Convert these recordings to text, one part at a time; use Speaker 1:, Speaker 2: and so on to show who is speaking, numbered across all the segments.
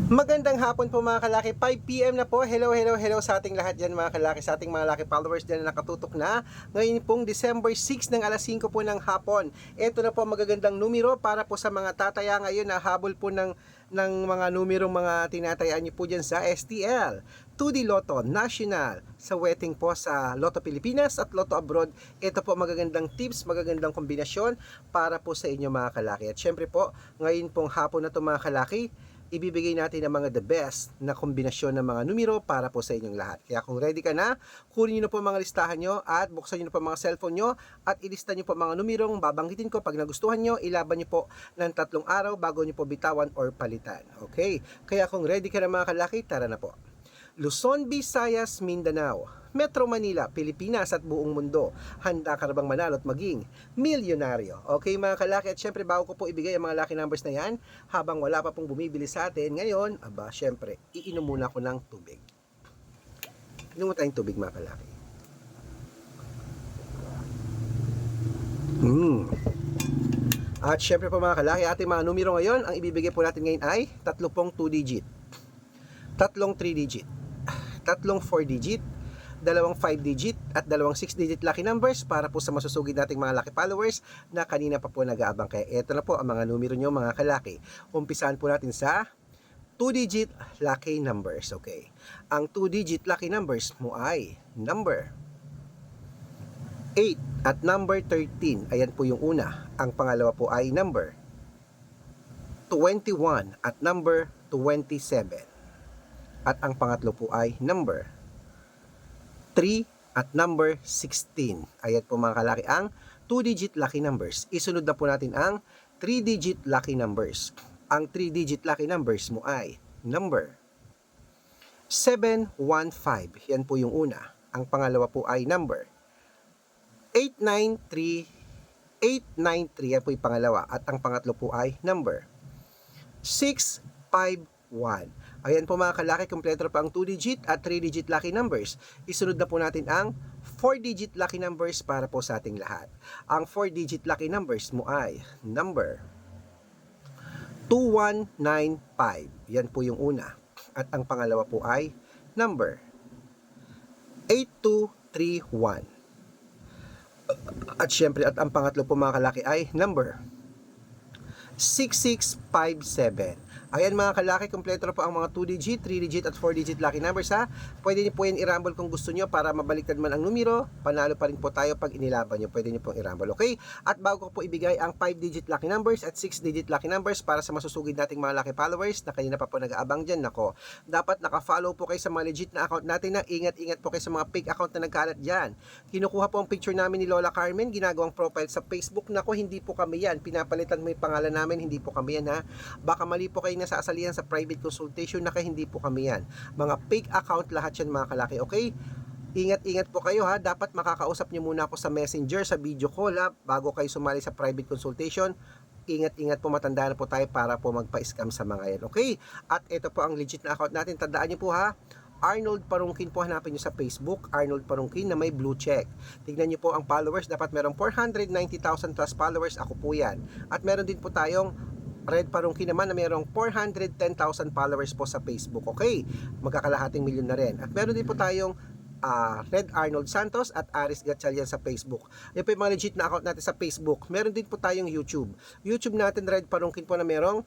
Speaker 1: Magandang hapon po mga kalaki, 5 PM na po. Hello sa ating lahat dyan mga kalaki, sa ating mga laki followers dyan na nakatutok na. Ngayon pong December 6 ng alas 5 po ng hapon. Ito na po magagandang numero para po sa mga tataya ngayon na habol po ng mga numerong mga tinatayaan nyo po dyan sa STL, 2D Lotto, National, sa wetting po sa Lotto Pilipinas at Lotto Abroad. Ito po magagandang tips, magagandang kombinasyon para po sa inyo mga kalaki. At syempre po, ngayon pong hapon na to mga kalaki, ibibigay natin ang mga the best na kombinasyon ng mga numero para po sa inyong lahat. Kaya kung ready ka na, kunin nyo na po mga listahan nyo at buksan nyo na po mga cellphone nyo at ilista nyo po mga numerong babanggitin ko. Pag nagustuhan nyo, ilaban nyo po ng 3 araw bago nyo po bitawan or palitan. Okay? Kaya kung ready ka na mga kalaki, tara na po. Luzon, Visayas, Mindanao, Metro Manila, Pilipinas at buong mundo. Handa ka na bang manalo at maging milyonaryo? Okay mga kalaki, at syempre bago ko po ibigay ang mga lucky numbers na yan, habang wala pa pong bumibili sa atin ngayon, syempre, iinom muna ako ng tubig. Inom mo tayong tubig mga kalaki. At syempre po mga kalaki, ating mga numero ngayon, ang ibibigay po natin ngayon ay 3 2 digit, 3 3 digit, 3 4 digit, 2 5 digit at 2 6 digit lucky numbers para po sa masusugid nating mga lucky followers na kanina pa po nag-aabang. Kaya eto na po ang mga numero nyo mga kalaki. Umpisahan po natin sa 2 digit lucky numbers. Okay. Ang 2 digit lucky numbers mo ay number 8 at number 13. Ayan po yung una. Ang pangalawa po ay number 21 at number 27. At ang pangatlo po ay number 3 at number 16. Ayan po mga kalaki ang 2-digit lucky numbers. Isunod na po natin ang 3-digit lucky numbers. Ang 3-digit lucky numbers mo ay number 715. Yan po yung una. Ang pangalawa po ay number 893. 893. Yan po yung pangalawa. At ang pangatlo po ay number 651. Ayan po mga kalaki, kompleto pa ang 2-digit at 3-digit lucky numbers. Isunod na po natin ang 4-digit lucky numbers para po sa ating lahat. Ang 4-digit lucky numbers mo ay number 2195. Yan po yung una. At ang pangalawa po ay number 8231. At syempre, at ang pangatlo po mga kalaki ay number 6657. Ayan mga kalaki, kompleto na po ang mga 2-digit, 3-digit at 4-digit lucky numbers ha. Pwede niyo po yan i-rumble kung gusto niyo para mabaliktad man ang numero. Panalo pa rin po tayo pag inilaban niyo. Pwede niyo pong i-rumble, okay? At bago ko po ibigay ang 5-digit lucky numbers at 6-digit lucky numbers para sa masusugid nating mga lucky followers na kanina pa po nag-aabang dyan. Nako, dapat naka-follow po kayo sa mga legit na account natin na ingat-ingat po kayo sa mga fake account na nagkalat dyan. Kinukuha po ang picture namin ni Lola Carmen, ginagawang profile sa Facebook. Nako, hindi po kami yan. Pinapalitan mo yung pangalan namin, hindi po kami yan ha. Baka mali po kayo nasaasalihan sa private consultation, naka hindi po kami yan. Mga fake account lahat yan mga kalaki, okay? Ingat-ingat po kayo ha. Dapat makakausap nyo muna ako sa messenger, sa video call ha, bago kayo sumali sa private consultation. Ingat-ingat po, matanda na po tayo para po magpa-scam sa mga yan, okay? At ito po ang legit na account natin. Tandaan nyo po ha, Arnold Parungkin po, hanapin nyo sa Facebook, Arnold Parungkin na may blue check. Tignan nyo po ang followers, dapat merong 490,000 plus followers, ako po yan. At meron din po tayong Red Parungkin naman na mayroong 410,000 followers po sa Facebook. Okay, magkakalahating milyon na rin. At meron din po tayong Red Arnold Santos at Aris Gatchalian sa Facebook. Yan po yung mga legit na account natin sa Facebook. Meron din po tayong YouTube. YouTube natin Red Parungkin po na mayroong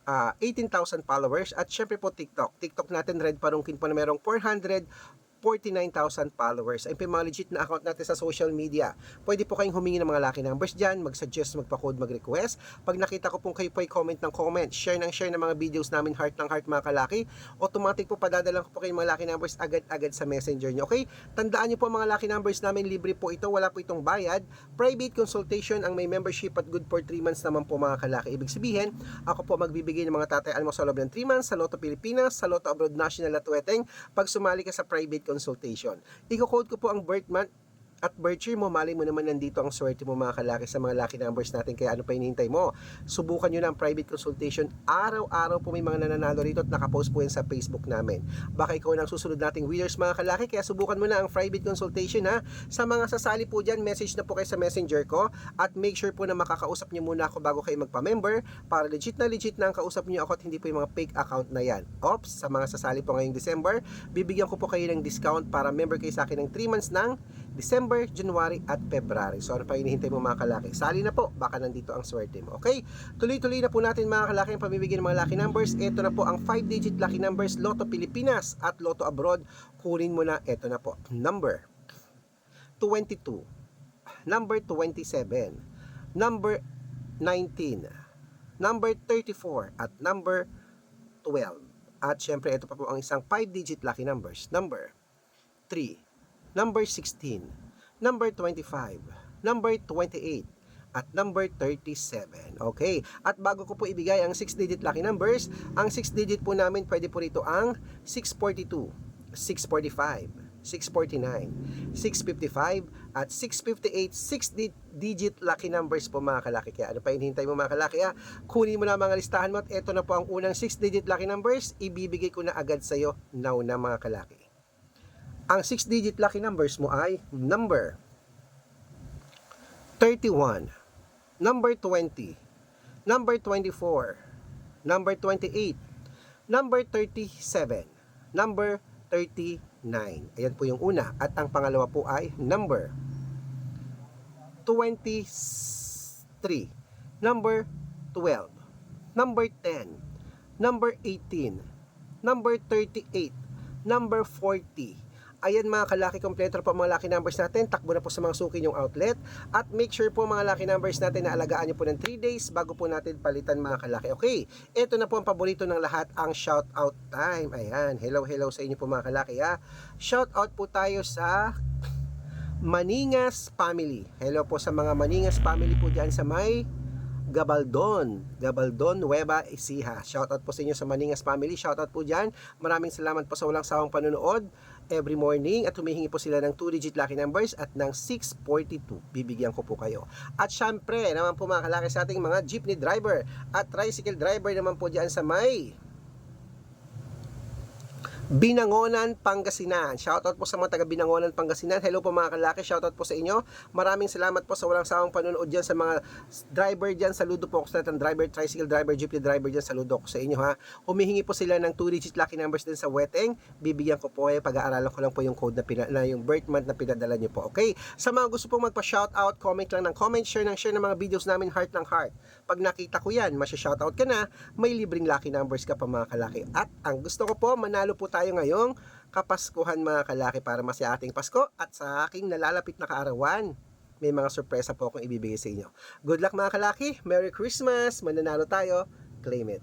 Speaker 1: 18,000 followers. At syempre po TikTok. TikTok natin Red Parungkin po na mayroong 449,000 followers. Ayun po yung mga legit na account natin sa social media. Pwede po kayong humingi ng mga lucky numbers dyan, mag-suggest, magpa-code, mag-request. Pag nakita ko pong kayo po ay comment ng comment, share ng mga videos namin, heart ng heart mga kalaki, automatic po padadalan ko po kayo mga lucky numbers agad-agad sa messenger nyo. Okay? Tandaan nyo po mga lucky numbers namin, libre po ito, wala po itong bayad. Private consultation ang may membership at good for 3 months naman po mga kalaki. Ibig sabihin, ako po magbibigay ng mga tatayaan mo sa loob ng 3 months sa Lotto Pilipinas, sa Lotto Abroad National at Weteng pag sumali ka sa private consultation. Iko-code ko po ang birth month, at birth year mo, malay mo naman nandito ang swerte mo mga kalaki sa mga lucky numbers natin. Kaya ano pa hinihintay mo? Subukan nyo na ang private consultation. Araw-araw po may mga nananalo rito at nakapost po yan sa Facebook namin. Baka ikaw na ang susunod nating winners mga kalaki, kaya subukan mo na ang private consultation ha. Sa mga sasali po dyan, message na po kayo sa messenger ko at make sure po na makakausap nyo muna ako bago kayo magpa-member para legit na ang kausap nyo ako at hindi po yung mga fake account na yan. Ops, sa mga sasali po ngayong December, bibigyan ko po kayo ng discount para member kayo sa akin ng 3 months ng December, January at February. So ano pa hinihintay mo mga kalaki? Sali na po, baka nandito ang swerte mo. Okay? Tuloy-tuloy na po natin mga kalaki ang pamimigay ng mga lucky numbers. Ito na po ang 5-digit lucky numbers, Lotto Pilipinas at Lotto Abroad. Kunin mo na, ito na po. Number 22, number 27, number 19, number 34 at number 12. At syempre ito pa po ang isang 5-digit lucky numbers, number 3, number 16, number 25, number 28, at number 37. Okay. At bago ko po ibigay ang 6-digit lucky numbers, ang 6-digit po namin pwede po rito ang 642, 645, 649, 655, at 658, 6-digit lucky numbers po mga kalaki. Kaya ano pa hinihintay mo mga kalaki ha? Kunin mo na mga listahan mo at ito na po ang unang 6-digit lucky numbers. Ibibigay ko na agad sa iyo now na mga kalaki. Ang 6-digit lucky numbers mo ay number 31, number 20, number 24, number 28, number 37, number 39. Ayan po yung una. At ang pangalawa po ay number 23, number 12, number 10, number 18, number 38, number 40. Ayan mga kalaki, kompleto po mga lucky numbers natin. Takbo na po sa mga suki yung outlet. At make sure po mga lucky numbers natin na alagaan nyo po ng 3 days bago po natin palitan mga kalaki. Okay, ito na po ang paborito ng lahat, ang shout out time. Ayan, hello sa inyo po mga kalaki ha. Shout out po tayo sa Maningas family. Hello po sa mga Maningas family po dyan sa may Gabaldon, Nueva Ecija. Shoutout po sa inyo sa Maningas family. Shoutout po dyan. Maraming salamat po sa walang sawang panonood every morning at humihingi po sila ng 2-digit lucky numbers at ng 642. Bibigyan ko po kayo. At syempre naman po mga kalaki sa ating mga jeepney driver at tricycle driver naman po dyan sa may Binangonan, Pangasinan. Shoutout po sa mga taga Binangonan, Pangasinan. Hello po mga kalaki, shoutout po sa inyo. Maraming salamat po sa walang sawang panonood dyan sa mga driver dyan. Saludo po ako sa lahat ng driver, tricycle driver, jeepney driver dyan. Saludo ako sa inyo ha. Humihingi po sila ng 2-digit lucky numbers din sa Weteng. Bibigyan ko po kayo. Pag-aaralan ko lang po yung code na yung birth month na pinadala nyo po. Okay? Sa mga gusto pong magpa-shoutout, comment lang ng comment, share ng mga videos namin, heart ng heart. Pag nakita ko yan, masya-shoutout ka na, may libreng lucky numbers ka pa mga kalaki. At ang gusto ko po, manalo po tayo ngayong Kapaskuhan mga kalaki para masaya ating Pasko at sa aking nalalapit na kaarawan. May mga sorpresa po akong ibibigay sa inyo. Good luck mga kalaki, Merry Christmas, mananalo tayo, claim it.